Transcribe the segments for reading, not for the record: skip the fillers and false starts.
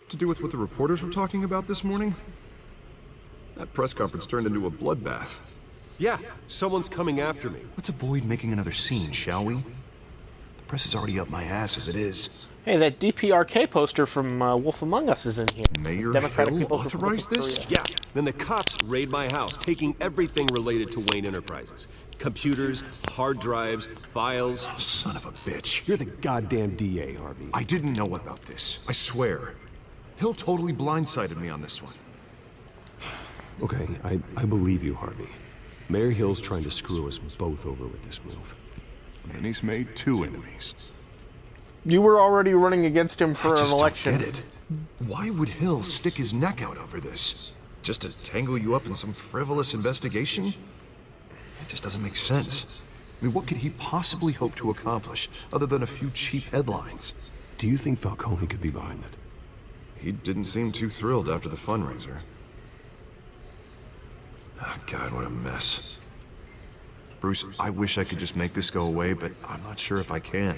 To do with what the reporters were talking about this morning? That press conference turned into a bloodbath. Yeah, someone's coming after me. Let's avoid making another scene, shall we? The press is already up my ass as it is. Hey, that DPRK poster from Wolf Among Us is in here. Mayor Democratic Hill People's authorized Republic of this? Korea. Yeah, then the cops raid my house, taking everything related to Wayne Enterprises. Computers, hard drives, files. Oh, son of a bitch. You're the goddamn DA, Harvey. I didn't know about this. I swear. Hill totally blindsided me on this one. Okay, I believe you, Harvey. Mayor Hill's trying to screw us both over with this move. And then he's made two enemies. You were already running against him for I an just election. don't get it. Why would Hill stick his neck out over this? Just to tangle you up in some frivolous investigation? It just doesn't make sense. I mean, what could he possibly hope to accomplish other than a few cheap headlines? Do you think Falcone could be behind it? He didn't seem too thrilled after the fundraiser. Oh, God, what a mess. Bruce, I wish I could just make this go away, but I'm not sure if I can.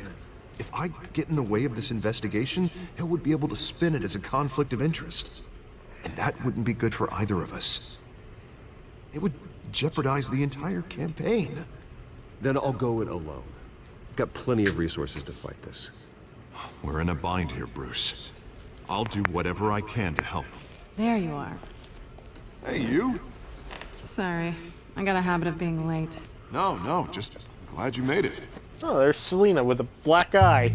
If I get in the way of this investigation, Hill would be able to spin it as a conflict of interest. And that wouldn't be good for either of us. It would jeopardize the entire campaign. Then I'll go it alone. I've got plenty of resources to fight this. We're in a bind here, Bruce. I'll do whatever I can to help. There you are. Hey, you? Sorry, I got a habit of being late. No, just glad you made it. Oh, there's Selena with a black eye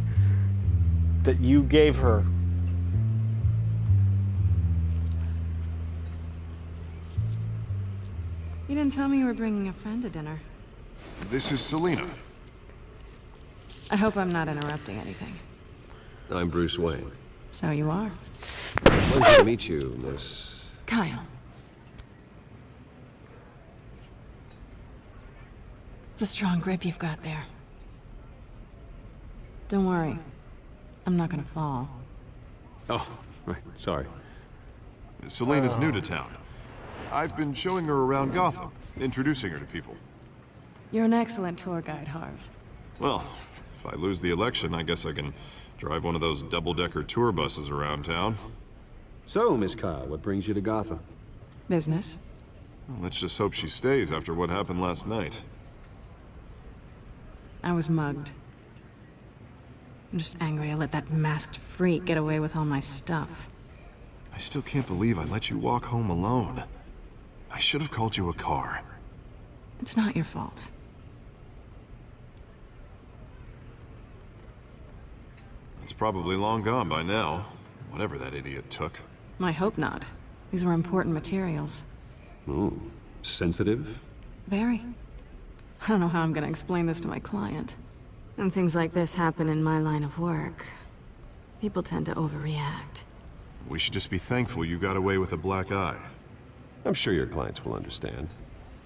that you gave her. You didn't tell me you were bringing a friend to dinner. This is Selena. I hope I'm not interrupting anything. I'm Bruce Wayne. So you are. Pleasure to meet you, Miss... Kyle. It's a strong grip you've got there. Don't worry. I'm not gonna fall. Oh, right, sorry. Selena's new to town. I've been showing her around Gotham, introducing her to people. You're an excellent tour guide, Harv. Well, if I lose the election, I guess I can drive one of those double-decker tour buses around town. So, Miss Kyle, what brings you to Gotham? Business? Well, let's just hope she stays after what happened last night. I was mugged. I'm just angry I let that masked freak get away with all my stuff. I still can't believe I let you walk home alone. I should have called you a car. It's not your fault. It's probably long gone by now, whatever that idiot took. I hope not. These were important materials. Ooh, sensitive? Very. I don't know how I'm gonna explain this to my client. When things like this happen in my line of work, people tend to overreact. We should just be thankful you got away with a black eye. I'm sure your clients will understand.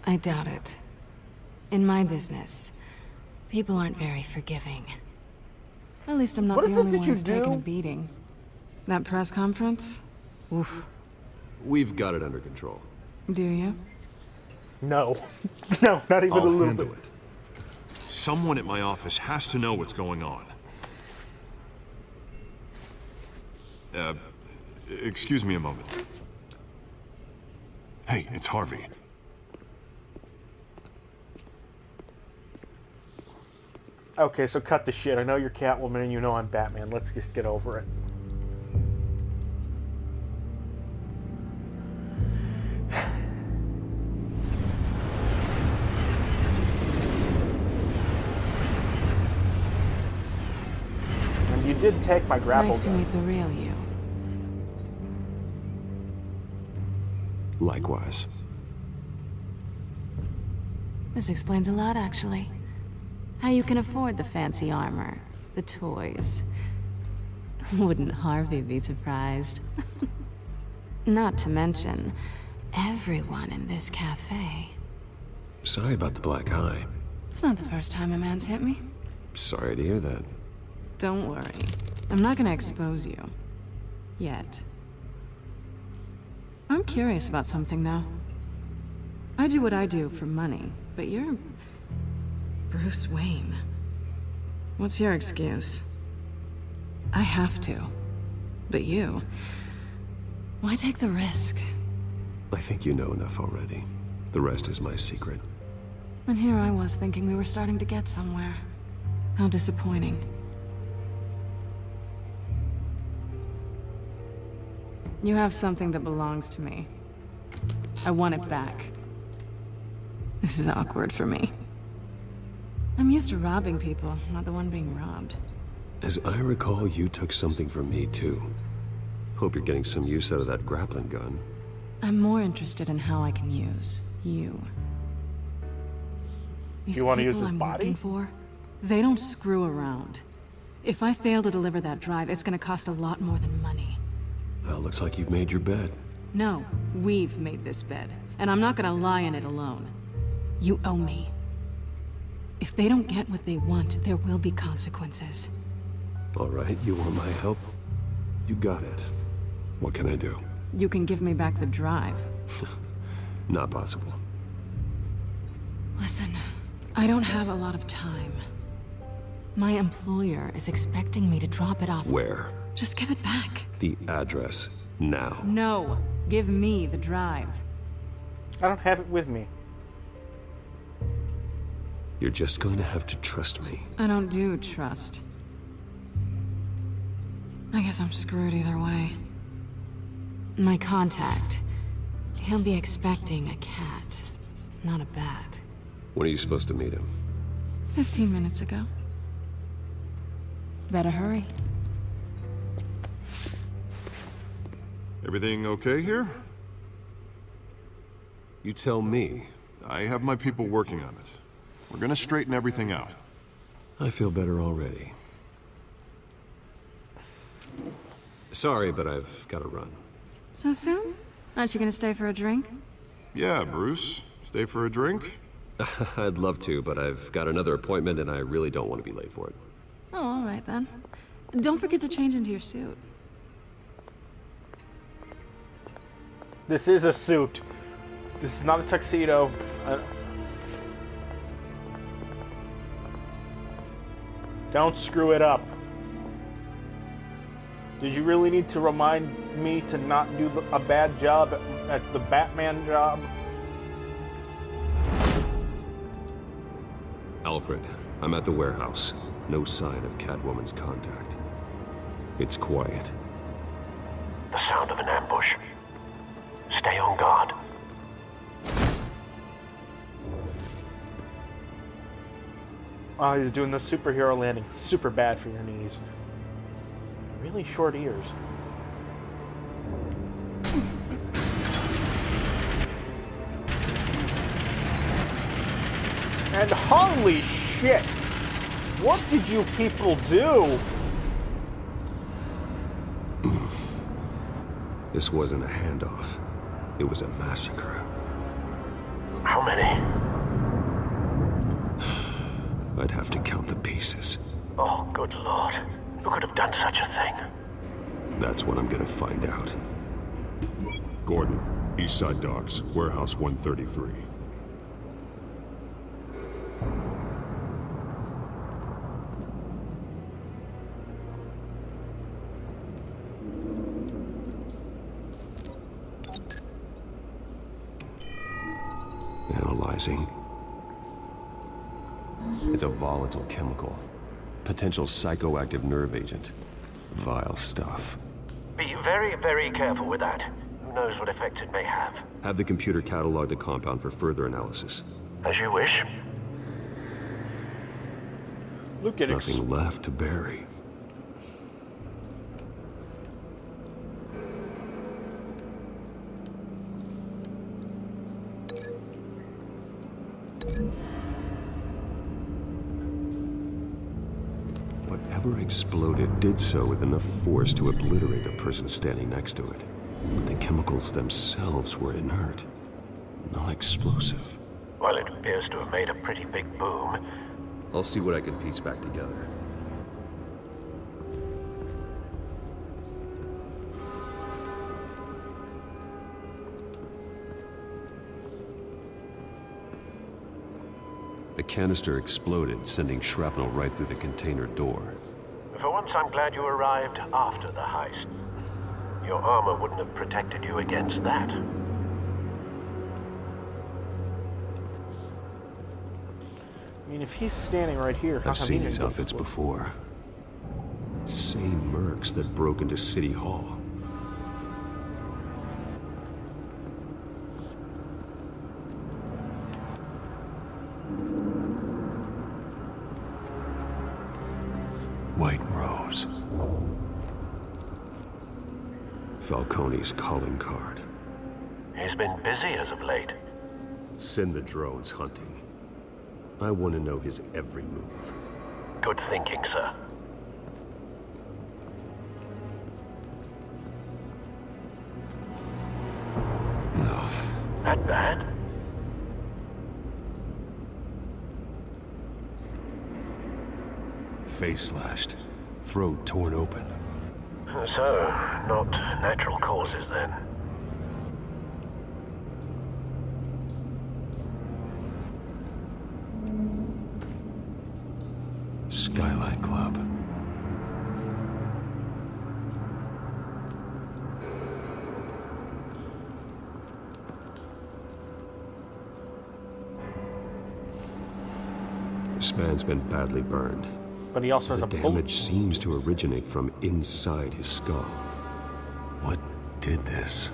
I doubt it. In my business, people aren't very forgiving. At least I'm not What the is it only that one you who's taken a do? beating. That press conference? Oof. We've got it under control. Do you? No. No, not even a I'll little handle bit. it. Someone at my office has to know what's going on. Excuse me a moment. Hey, it's Harvey. Okay, so cut the shit. I know you're Catwoman and you know I'm Batman. Let's just get over it. And you did take my grapple Nice to gun. meet the real you. Likewise. This explains a lot, actually. How you can afford the fancy armor, the toys. Wouldn't Harvey be surprised? Not to mention, everyone in this cafe. Sorry about the black eye. It's not the first time a man's hit me. Sorry to hear that. Don't worry. I'm not gonna expose you. Yet. I'm curious about something, though. I do what I do for money, but you're... Bruce Wayne. What's your excuse? I have to. But you... Why take the risk? I think you know enough already. The rest is my secret. And here I was thinking we were starting to get somewhere. How disappointing. You have something that belongs to me. I want it back. This is awkward for me. I'm used to robbing people, not the one being robbed. As I recall, you took something from me, too. Hope you're getting some use out of that grappling gun. I'm more interested in how I can use you. These You wanna use people his I'm body? working for, they don't screw around. If I fail to deliver that drive, it's gonna cost a lot more than money. Well, looks like you've made your bed. No, we've made this bed, and I'm not gonna lie in it alone. You owe me. If they don't get what they want, there will be consequences. All right, you want my help? You got it. What can I do? You can give me back the drive. Not possible. Listen, I don't have a lot of time. My employer is expecting me to drop it off. Where? Just give it back. The address, now. No, give me the drive. I don't have it with me. You're just going to have to trust me. I don't do trust. I guess I'm screwed either way. My contact, he'll be expecting a cat, not a bat. When are you supposed to meet him? 15 minutes ago. Better hurry. Everything okay here? You tell me. I have my people working on it. We're gonna straighten everything out. I feel better already. Sorry, but I've got to run. So soon? Aren't you gonna stay for a drink? Yeah, Bruce. Stay for a drink? I'd love to, but I've got another appointment and I really don't want to be late for it. Oh, all right then. Don't forget to change into your suit. This is a suit. This is not a tuxedo. Don't screw it up. Did you really need to remind me to not do a bad job at the Batman job? Alfred, I'm at the warehouse. No sign of Catwoman's contact. It's quiet. The sound of an ambush. Stay on guard. Oh, he's doing the superhero landing. Super bad for your knees. Really short ears. And holy shit! What did you people do? This wasn't a handoff. It was a massacre. How many? I'd have to count the pieces. Oh, good lord. Who could have done such a thing? That's what I'm gonna find out. Gordon, Eastside Docks, Warehouse 133. Analyzing. It's a volatile chemical. Potential psychoactive nerve agent. Vile stuff. Be very, very careful with that. Who knows what effect it may have. Have the computer catalog the compound for further analysis. As you wish. Look at it. Nothing left to bury. Whatever exploded did so with enough force to obliterate the person standing next to it. But the chemicals themselves were inert, not explosive. Well, it appears to have made a pretty big boom. I'll see what I can piece back together. The canister exploded, sending shrapnel right through the container door. For once, I'm glad you arrived after the heist. Your armor wouldn't have protected you against that. I mean, if he's standing right here, how I've come seen he these didn't go outfits through? before. Same mercs that broke into City Hall. White Rose. Falcone's calling card. He's been busy as of late. Send the drones hunting. I want to know his every move. Good thinking, sir. No. That bad? Face slashed. Throat torn open. So, not natural causes then. Skyline Club. This man's been badly burned. But he also has The a bullet. damage seems to originate from inside his skull. What did this?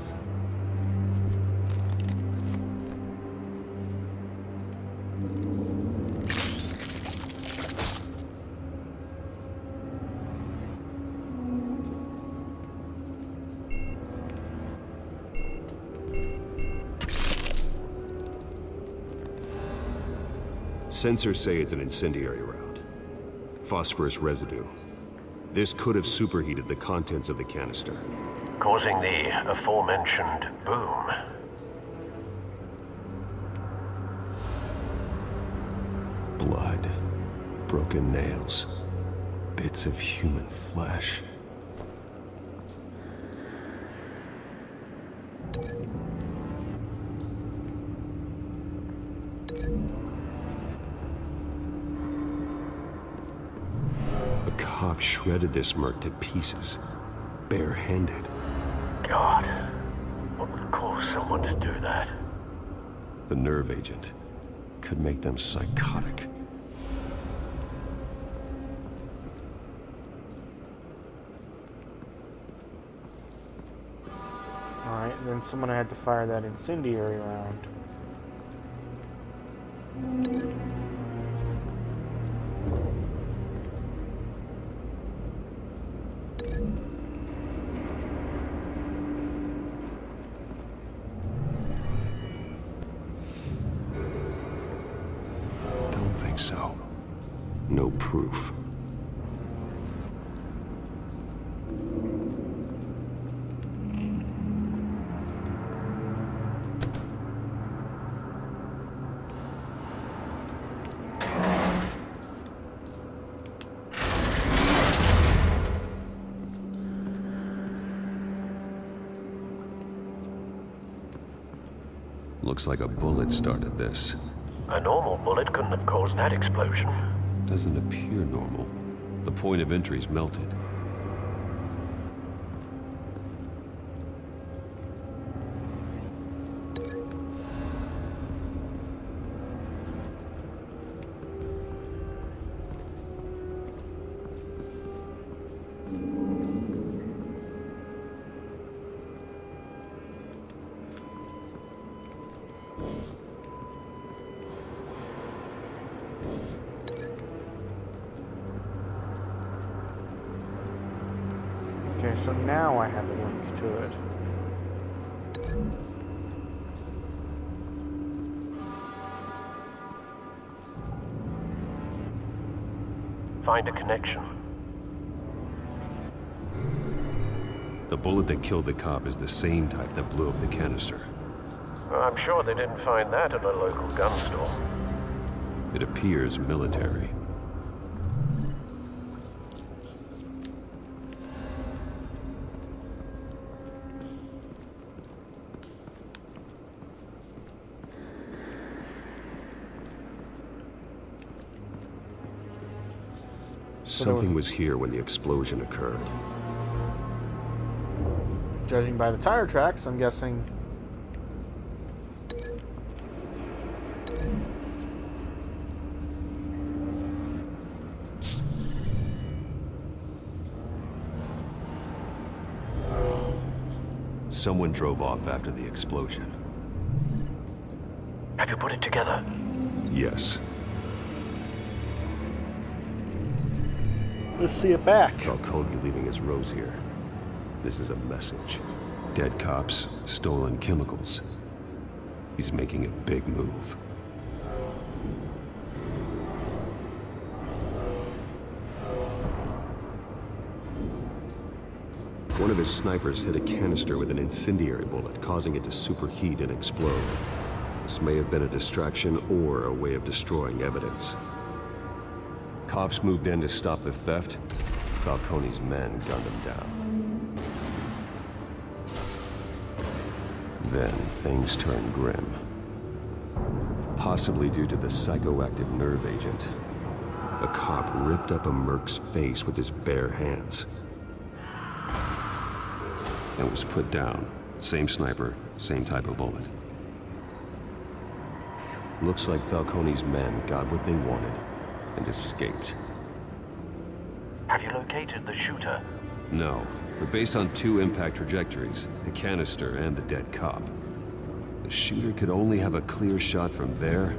Sensors say it's an incendiary round. Phosphorus residue. This could have superheated the contents of the canister. Causing the aforementioned boom. Blood. Broken nails. Bits of human flesh. A cop shredded this merc to pieces. Barehanded. God, what would cause someone to do that? The nerve agent could make them psychotic. Alright, and then someone had to fire that incendiary round. Don't think so. No proof. Looks like a bullet started this. A normal bullet couldn't have caused that explosion. Doesn't appear normal. The point of entry's melted. Okay, so now I have a link to it. Find a connection. The bullet that killed the cop is the same type that blew up the canister. I'm sure they didn't find that at a local gun store. It appears military. Something was here when the explosion occurred. Judging by the tire tracks, I'm guessing. Someone drove off after the explosion. Have you put it together? Yes. Let's see it back. Falcone leaving his rose here. This is a message. Dead cops, stolen chemicals. He's making a big move. One of his snipers hit a canister with an incendiary bullet, causing it to superheat and explode. This may have been a distraction or a way of destroying evidence. Cops moved in to stop the theft. Falcone's men gunned him down. Then things turned grim. Possibly due to the psychoactive nerve agent. A cop ripped up a merc's face with his bare hands. And was put down. Same sniper, same type of bullet. Looks like Falcone's men got what they wanted and escaped. Have you located the shooter? No, but based on two impact trajectories, the canister and the dead cop, the shooter could only have a clear shot from there,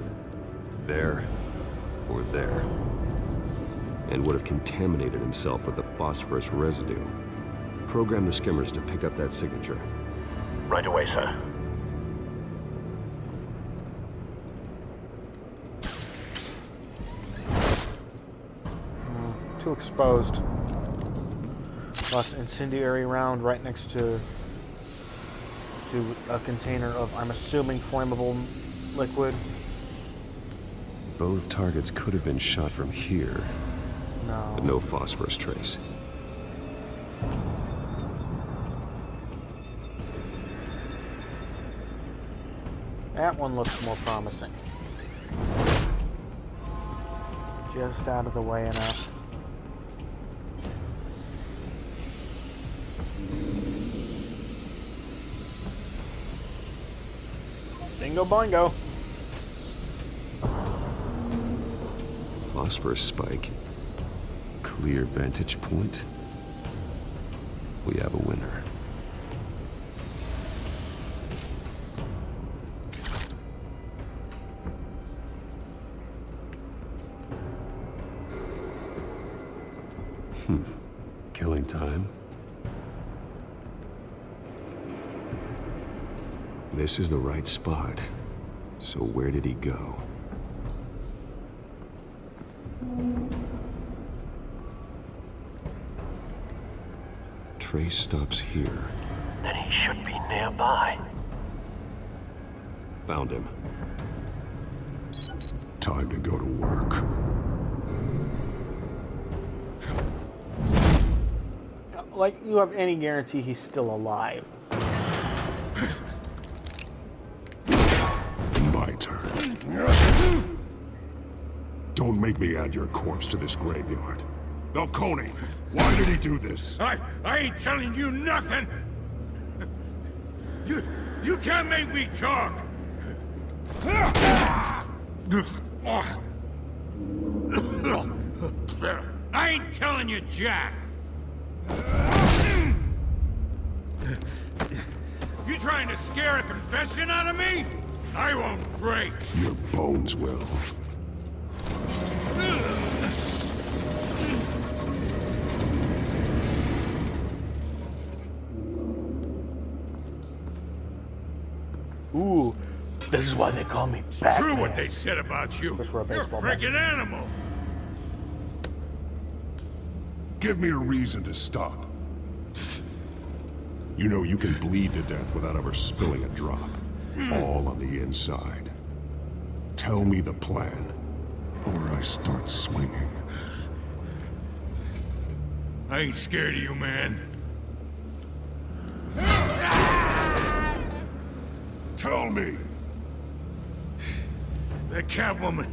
or there, and would have contaminated himself with the phosphorus residue. Program the skimmers to pick up that signature. Right away, sir. Too exposed. Lost incendiary round right next to a container of, I'm assuming, flammable liquid. Both targets could have been shot from here, but no phosphorus trace. That one looks more promising. Just out of the way enough. Bingo boingo. Phosphorus spike. Clear vantage point. We have a winner. Killing time. This is the right spot. So where did he go? Trace stops here. Then he should be nearby. Found him. Time to go to work. Like, you have any guarantee he's still alive. My turn. Don't make me add your corpse to this graveyard. Falcone, why did he do this? I ain't telling you nothing! You can't make me talk! I ain't telling you, Jack! You trying to scare a confession out of me? I won't break! Your bones will. Ooh, this is why they call me Batman. True what they said about you. Wish we're a You're a baseball freaking animal! Give me a reason to stop. You know you can bleed to death without ever spilling a drop. All on the inside. Tell me the plan, or I start swinging. I ain't scared of you, man. Tell me! That Catwoman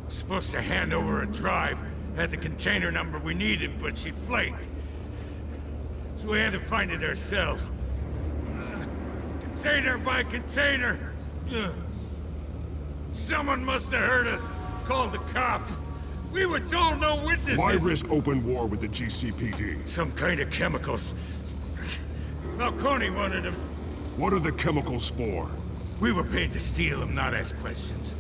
was supposed to hand over a drive, had the container number we needed, but she flaked. So we had to find it ourselves. Container by container. Ugh. Someone must have heard us. Called the cops. We were told no witnesses. Why risk open war with the GCPD? Some kind of chemicals. Falcone wanted them. What are the chemicals for? We were paid to steal them, not ask questions.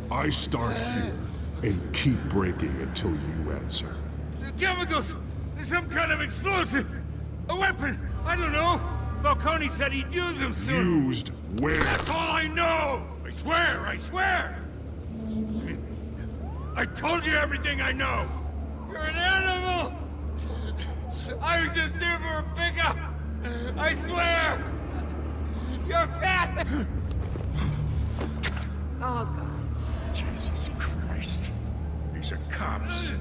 I start here and keep breaking until you answer. The chemicals! There's some kind of explosive! A weapon! I don't know! Falcone said he'd use them soon! Used where? That's all I know! I swear! I swear! I told you everything I know! You're an animal! I was just here for a pickup! I swear! You're fat! Oh, God. Jesus Christ. These are cops.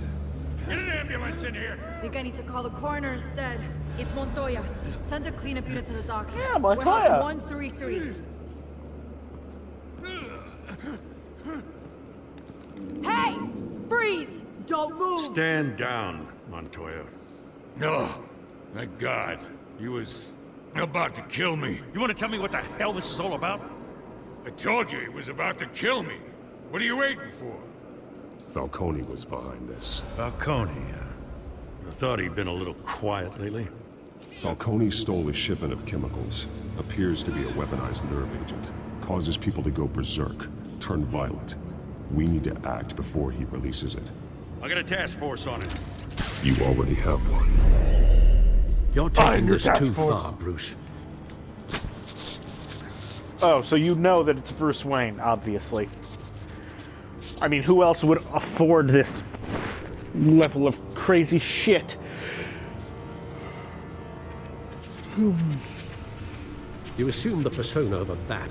Get an ambulance in here! I think I need to call the coroner instead. It's Montoya. Send a cleanup unit to the docks. Yeah, Montoya. Warehouse 133. Hey! Freeze! Don't move! Stand down, Montoya. No. Thank God. He was about to kill me. You want to tell me what the hell this is all about? I told you he was about to kill me. What are you waiting for? Falcone was behind this. Falcone, I thought he'd been a little quiet lately. Falcone stole a shipment of chemicals. Appears to be a weaponized nerve agent. Causes people to go berserk, turn violent. We need to act before he releases it. I got a task force on it. You already have one. You're taking your this task too force. far, Bruce. Oh, so you know that it's Bruce Wayne, obviously. I mean, who else would afford this level of crazy shit? You assume the persona of a bat,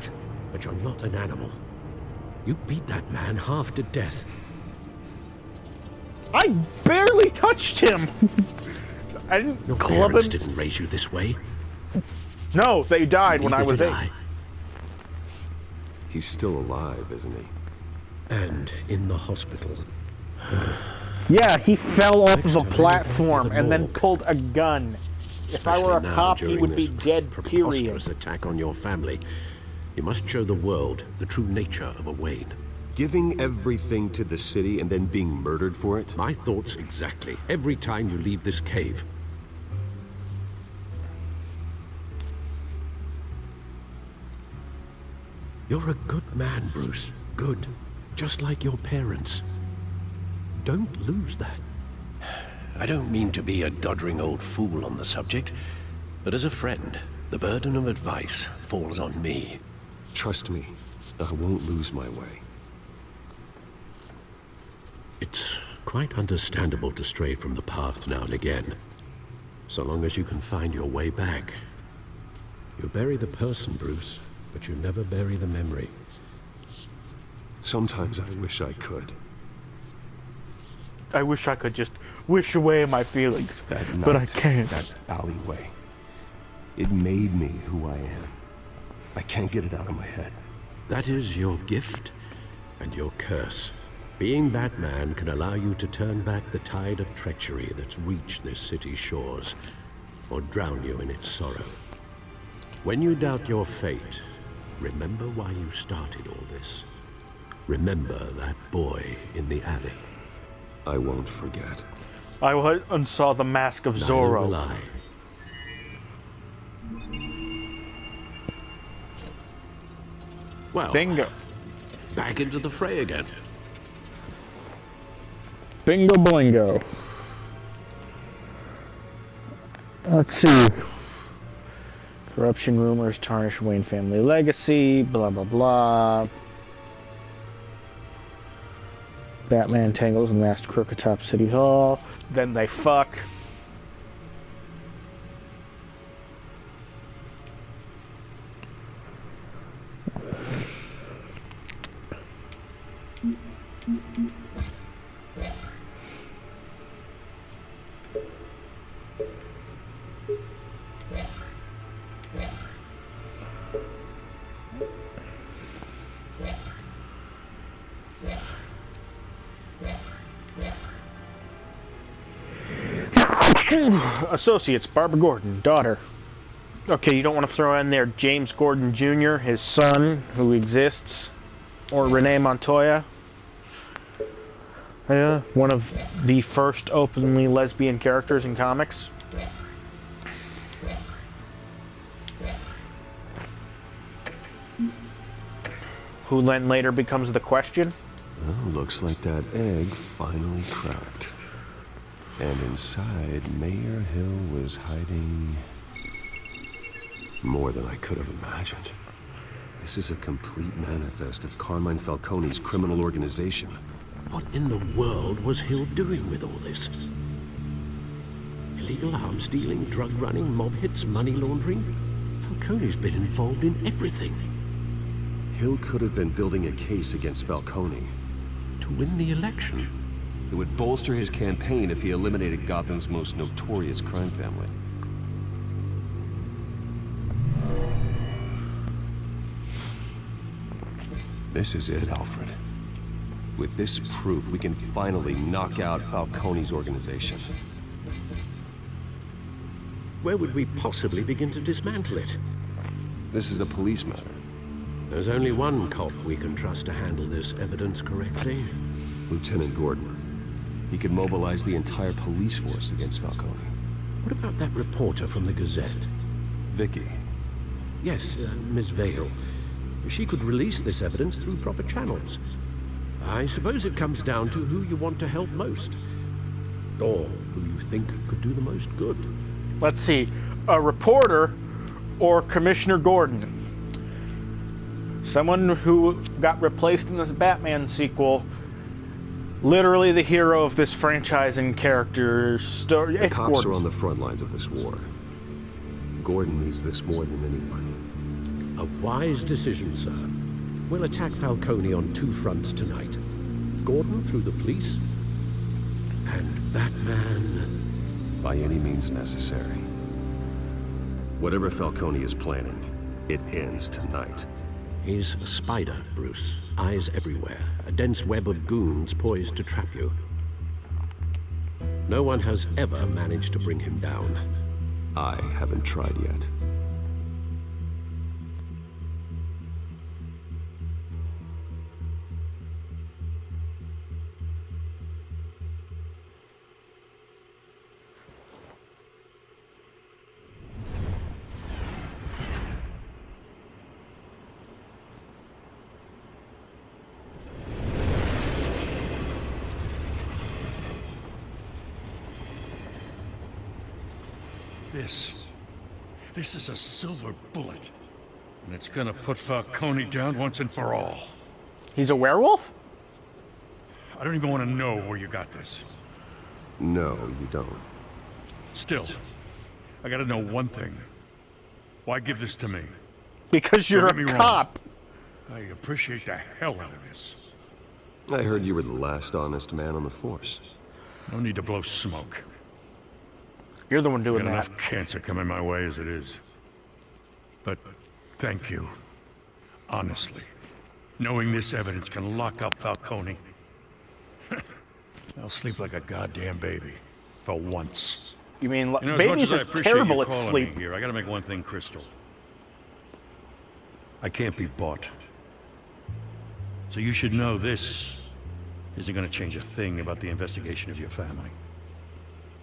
but you're not an animal. You beat that man half to death. I barely touched him! I didn't Your club parents him. didn't raise you this way. No, they died when I Neither was did 8. I. He's still alive, isn't he? And in the hospital. Yeah, he fell off of a time, platform the and then morgue. pulled a gun. If I were a Especially now, cop, he during would be this dead, period. preposterous attack on your family. You must show the world the true nature of a Wayne. Giving everything to the city and then being murdered for it? My thoughts exactly. Every time you leave this cave. You're a good man, Bruce. Good. Just like your parents. Don't lose that. I don't mean to be a doddering old fool on the subject, but as a friend, the burden of advice falls on me. Trust me, I won't lose my way. It's quite understandable to stray from the path now and again, so long as you can find your way back. You bury the person, Bruce, but you never bury the memory. Sometimes I wish I could. I wish I could just wish away my feelings, That night, but I can't. that alleyway. It made me who I am. I can't get it out of my head. That is your gift and your curse. Being Batman can allow you to turn back the tide of treachery that's reached this city's shores, or drown you in its sorrow. When you doubt your fate, remember why you started all this. Remember that boy in the alley. I won't forget. I went and saw the Mask of Neither will Zorro. I. Well, Bingo. back into the fray again. Bingo blingo. Let's see. Corruption rumors tarnish Wayne family legacy, blah blah blah. Batman tangles and masked crook atop City Hall. Then they fuck. Associates, Barbara Gordon, daughter. Okay, you don't want to throw in there James Gordon Jr., his son, who exists, or Renee Montoya. Yeah, one of the first openly lesbian characters in comics. Who then later becomes the Question. Well, looks like that egg finally cracked. And inside, Mayor Hill was hiding more than I could have imagined. This is a complete manifest of Carmine Falcone's criminal organization. What in the world was Hill doing with all this? Illegal arms dealing, drug running, mob hits, money laundering? Falcone's been involved in everything. Hill could have been building a case against Falcone. To win the election? It would bolster his campaign if he eliminated Gotham's most notorious crime family. This is it, Alfred. With this proof, we can finally knock out Falcone's organization. Where would we possibly begin to dismantle it? This is a police matter. There's only one cop we can trust to handle this evidence correctly. Lieutenant Gordon. He could mobilize the entire police force against Falcone. What about that reporter from the Gazette? Vicky. Yes, Miss Vale. She could release this evidence through proper channels. I suppose it comes down to who you want to help most. Or who you think could do the most good. Let's see. A reporter or Commissioner Gordon? Someone who got replaced in this Batman sequel. Literally the hero of this franchise and character story. The cops are on the front lines of this war. Gordon needs this more than anyone. A wise decision, sir. We'll attack Falcone on two fronts tonight. Gordon through the police, and Batman... by any means necessary. Whatever Falcone is planning, it ends tonight. He's a spider, Bruce. Eyes everywhere. A dense web of goons poised to trap you. No one has ever managed to bring him down. I haven't tried yet. This is a silver bullet. And it's gonna put Falcone down once and for all. He's a werewolf? I don't even want to know where you got this. No, you don't. Still, I gotta know one thing. Why give this to me? Because you're Don't get a me cop. wrong. I appreciate the hell out of this. I heard you were the last honest man on the force. No need to blow smoke. You're the one doing Got that. enough cancer coming my way as it is. But thank you. Honestly. Knowing this evidence can lock up Falcone. I'll sleep like a goddamn baby. For once. You mean, You know, as much babies as I are appreciate terrible you at calling sleep. me here, I gotta make one thing crystal. I can't be bought. So you should know this isn't gonna change a thing about the investigation of your family.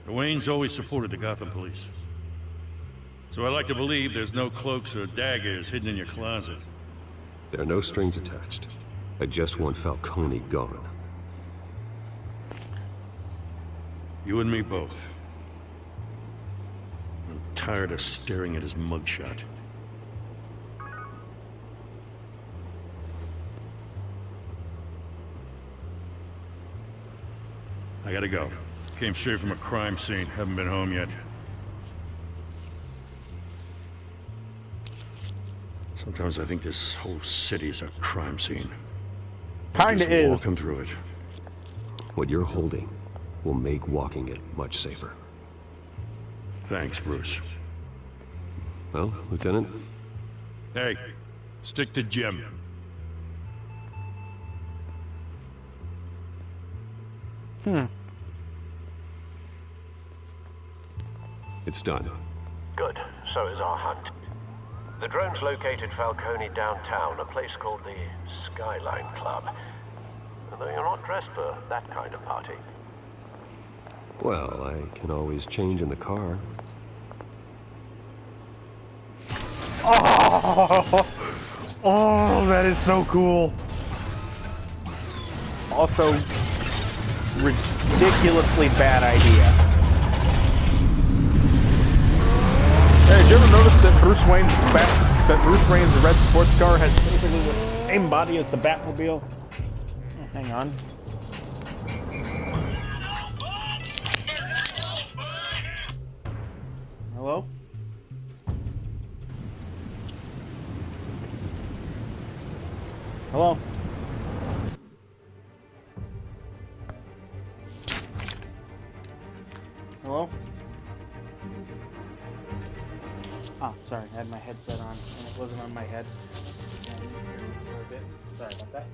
The Waynes always supported the Gotham police. So I like to believe there's no cloaks or daggers hidden in your closet. There are no strings attached. I just want Falcone gone. You and me both. I'm tired of staring at his mugshot. I gotta go. Came straight from a crime scene. Haven't been home yet. Sometimes I think this whole city is a crime scene. Kinda Just is. walking through it. What you're holding will make walking it much safer. Thanks, Bruce. Well, Lieutenant? Hey, stick to Jim. It's done. Good. So is our hunt. The drones located Falcone downtown, a place called the Skyline Club. Although you're not dressed for that kind of party. Well, I can always change in the car. Oh, oh, that is so cool. Also, ridiculously bad idea. Hey, did you ever notice that Bruce Wayne's red sports car has basically the same body as the Batmobile? Oh, hang on. Hello? Hello? Hello? Oh, sorry, I had my headset on, and it wasn't on my head. Sorry about that.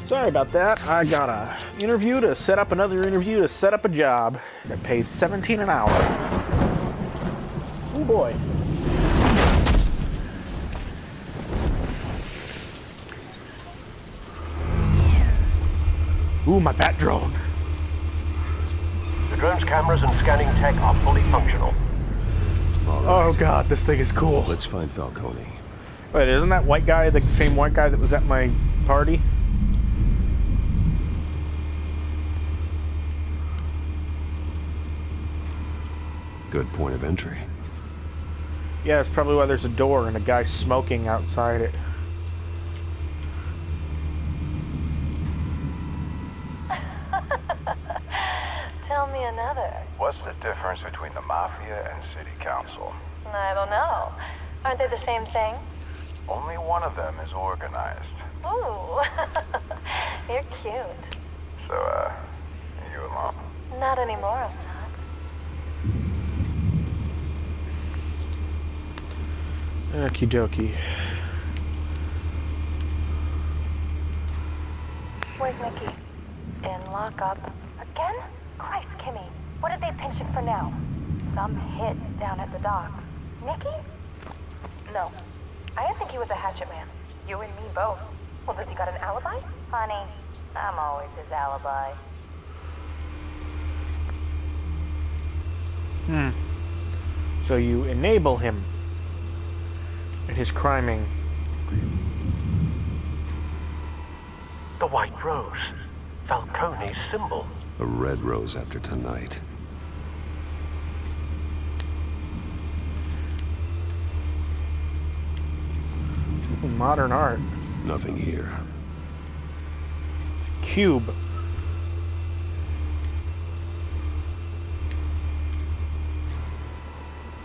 Sorry about that. I got a interview to set up another interview to set up a job that pays $17 an hour. Oh boy. Ooh, my bat drone. The drone's cameras and scanning tech are fully functional. All right. Oh god, this thing is cool. Let's find Falcone. Wait, isn't that white guy the same white guy that was at my party? Good point of entry. Yeah, that's probably why there's a door and a guy smoking outside it. Tell me another. What's the difference between the Mafia and City Council? I don't know. Aren't they the same thing? Only one of them is organized. Ooh, you're cute. So, you alone? Not anymore, I'm not. Okie dokie. Where's Nicky? In lockup. Again? Christ, Kimmy. What did they pinch him for now? Some hit down at the docks. Nicky? No. I didn't think he was a hatchet man. You and me both. Well, does he got an alibi? Honey, I'm always his alibi. So you enable him in his criming. The White Rose. Falcone's symbol. A red rose after tonight. Modern art. Nothing here. Cube.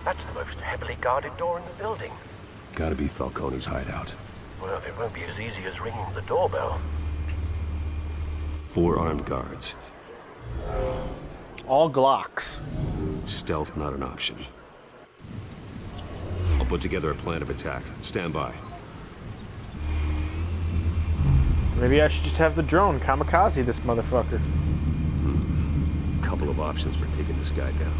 That's the most heavily guarded door in the building. Gotta be Falcone's hideout. Well, it won't be as easy as ringing the doorbell. 4 armed guards. All Glocks. Stealth not an option. I'll put together a plan of attack. Stand by. Maybe I should just have the drone kamikaze this motherfucker. Couple of options for taking this guy down.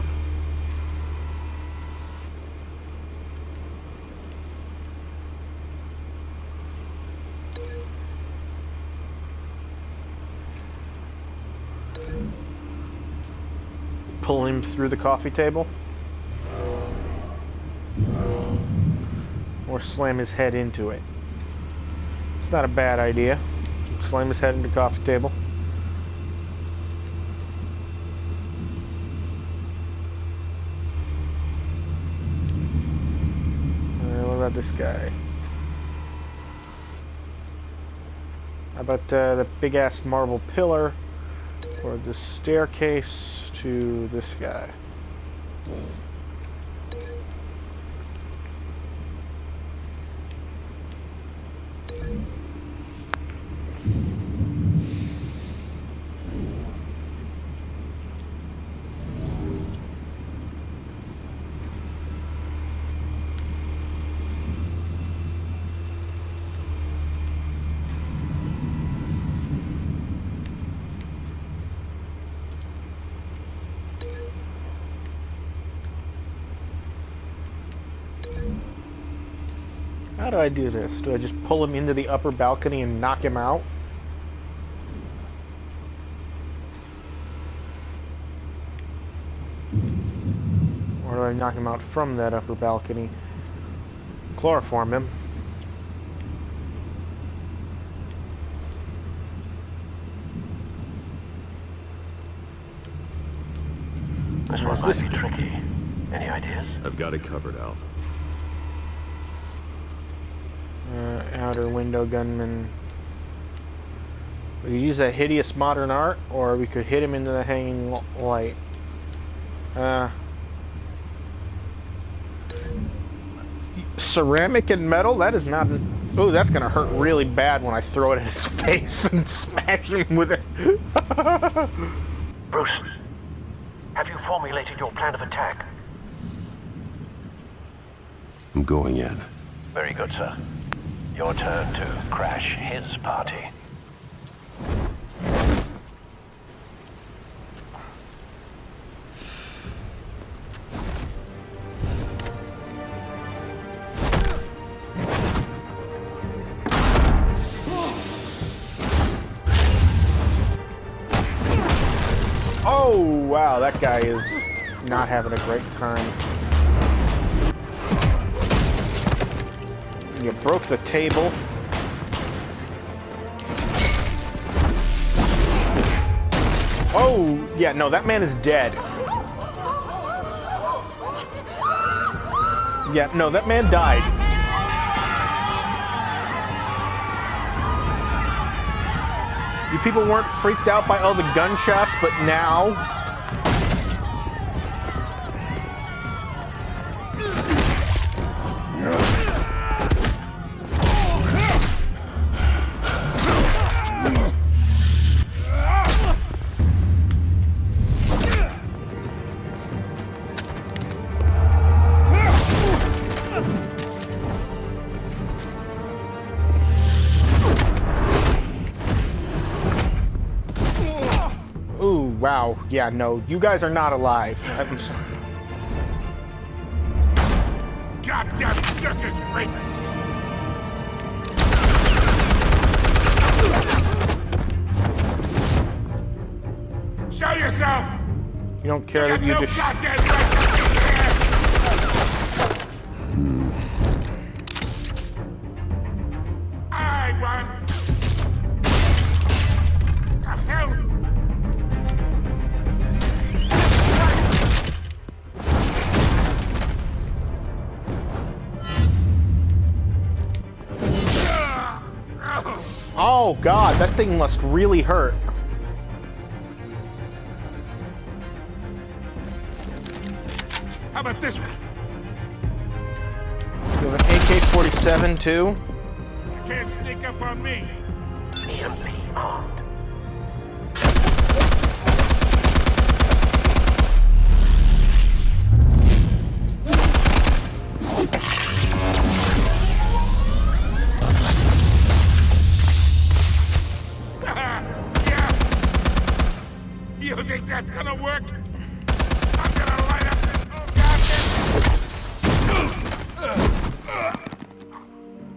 Pull him through the coffee table. Or slam his head into it. It's not a bad idea. Slam his head into the coffee table. What about this guy? How about the big ass marble pillar or the staircase to this guy? How do I do this? Do I just pull him into the upper balcony and knock him out? Or do I knock him out from that upper balcony? Chloroform him. This one might be tricky. Any ideas? I've got it covered, Al. Outer window gunman. We could use that hideous modern art, or we could hit him into the hanging light. Ceramic and metal? That is not... Oh, that's gonna hurt really bad when I throw it in his face and smash him with it. Bruce, have you formulated your plan of attack? I'm going in. Very good, sir. Your turn to crash his party. wow, that guy is not having a great time. You broke the table. Oh, yeah, no, that man is dead. Yeah, no, that man died. You people weren't freaked out by all the gunshots, but now... Ooh, wow. Yeah, no, you guys are not alive. I'm sorry. Goddamn circus freak! Show yourself! You don't care that you no just... goddamn right to be here! I won! The hell? Oh, God, that thing must really hurt. How about this one? You have an AK-47, too? You can't sneak up on me. EMP armed. Yeah. You think that's gonna work? I'm gonna light up this whole goddamn...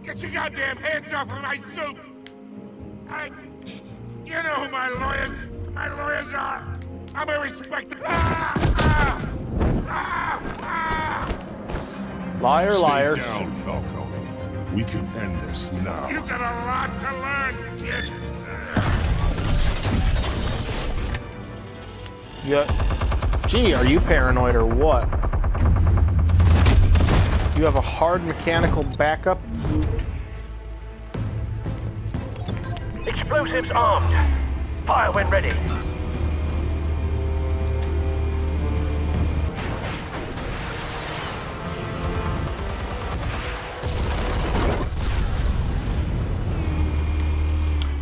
Get your goddamn hands off of my suit! You know who my lawyers are! I'm a respected... Liar, liar. Stay down, Falcone. We can end this now. You got a lot to learn, kid! Yeah. Gee, are you paranoid or what? You have a hard mechanical backup? Explosives armed. Fire when ready.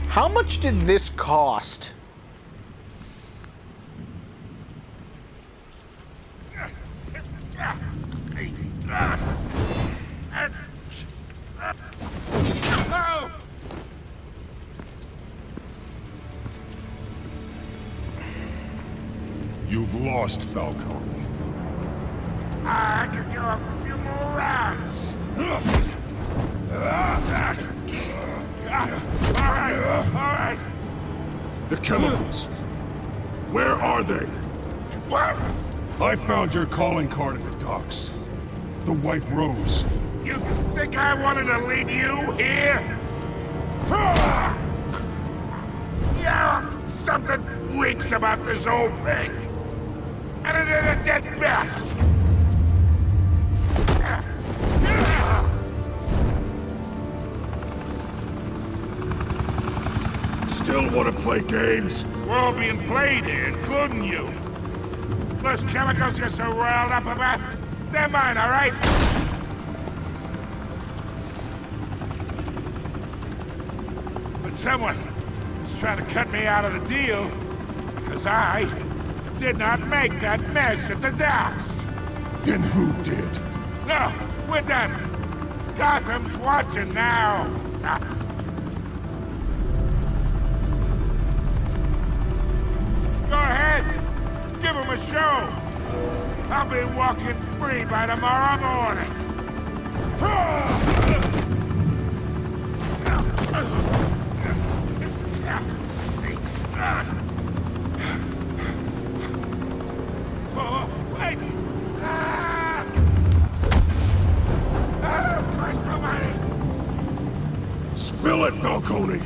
How much did this cost? You've lost, Falcone. I could go a few more rounds. All right. The chemicals. Where are they? What? I found your calling card at the docks. The White Rose. You think I wanted to leave you here? Yeah, something reeks about this whole thing. And it is a dead bat. Still want to play games? We're all being played here, including you. Those chemicals you're so riled up about, they're mine, all right? But someone is trying to cut me out of the deal, because I did not make that mess at the docks. Then who did? No, we're done. Gotham's watching now. Go ahead. Give him a show. I'll be walking free by tomorrow morning. Falcone,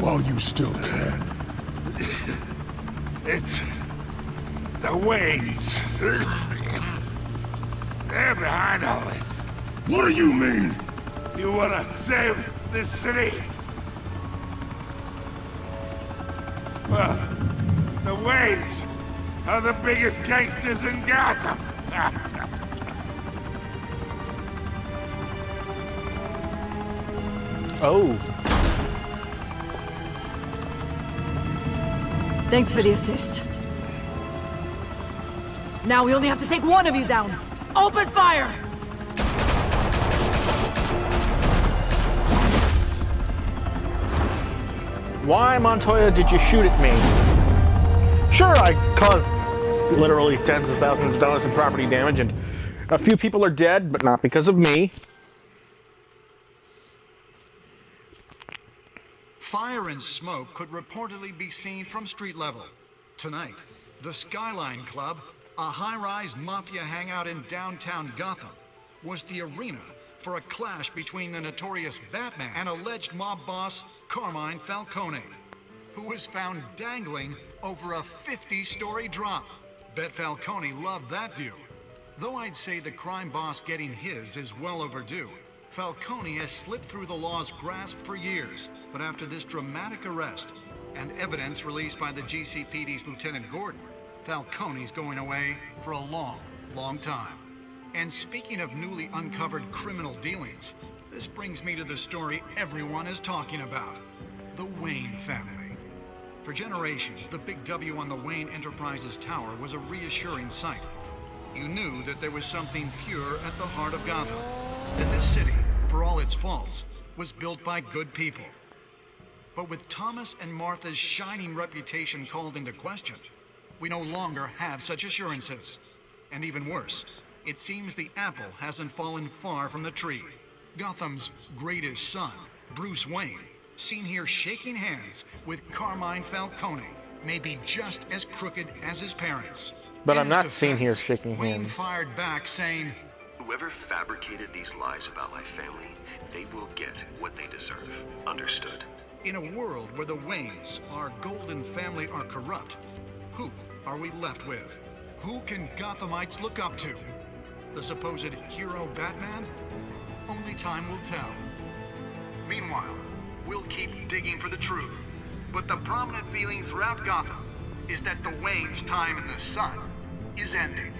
while you still can. It's the Waynes. They're behind all this. What do you mean? You wanna save this city? Well, the Waynes are the biggest gangsters in Gotham. Oh. Thanks for the assist. Now we only have to take one of you down. Open fire! Why, Montoya, did you shoot at me? Sure, I caused literally tens of thousands of dollars in property damage, and a few people are dead, but not because of me. Fire and smoke could reportedly be seen from street level. Tonight, the Skyline Club, a high-rise mafia hangout in downtown Gotham, was the arena for a clash between the notorious Batman and alleged mob boss Carmine Falcone, who was found dangling over a 50-story drop. Bet Falcone loved that view. Though I'd say the crime boss getting his is well overdue. Falcone has slipped through the law's grasp for years, but after this dramatic arrest and evidence released by the GCPD's Lieutenant Gordon, Falcone's going away for a long, long time. And speaking of newly uncovered criminal dealings, this brings me to the story everyone is talking about: the Wayne family. For generations, the big W on the Wayne Enterprises Tower was a reassuring sight. You knew that there was something pure at the heart of Gotham, that this city, for all its faults, was built by good people. But with Thomas and Martha's shining reputation called into question, we no longer have such assurances. And even worse, it seems the apple hasn't fallen far from the tree. Gotham's greatest son, Bruce Wayne, seen here shaking hands with Carmine Falcone, may be just as crooked as his parents. But In I'm his not seen here defense, shaking Wayne hands. fired back saying, Whoever fabricated these lies about my family, they will get what they deserve. Understood? in a world where the Waynes, our golden family, are corrupt, who are we left with? Who can Gothamites look up to? The supposed hero Batman? Only time will tell. Meanwhile, we'll keep digging for the truth. But the prominent feeling throughout Gotham is that the Waynes' time in the sun is ending.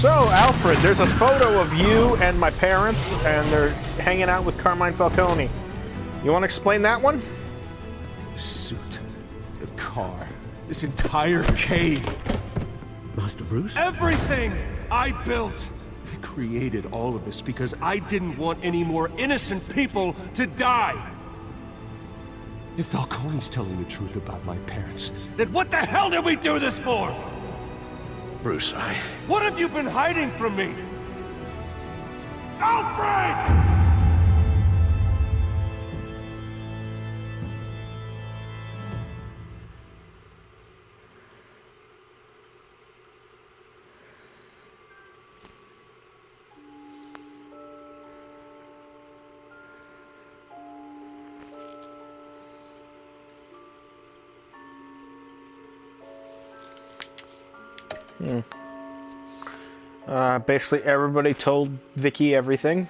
So, Alfred, there's a photo of you and my parents, and they're hanging out with Carmine Falcone. You want to explain that one? The suit, the car, this entire cave. Master Bruce? Everything I built! I created all of this because I didn't want any more innocent people to die! If Falcone's telling the truth about my parents, then what the hell did we do this for? Bruce, What have you been hiding from me? Alfred! Basically everybody told Vicky everything.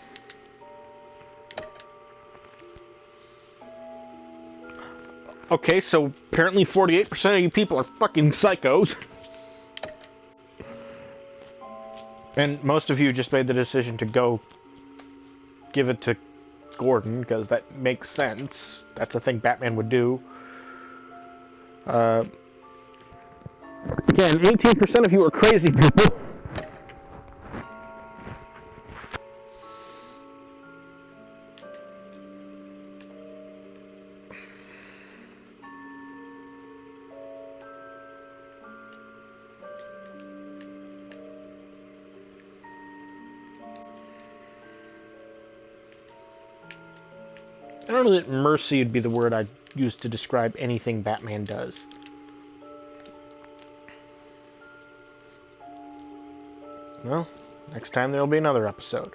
Okay, so apparently 48% of you people are fucking psychos. And most of you just made the decision to go give it to Gordon, because that makes sense. That's a thing Batman would do. Again, 18% of you are crazy people. I don't know that mercy would be the word I'd use to describe anything Batman does. Well, next time there'll be another episode.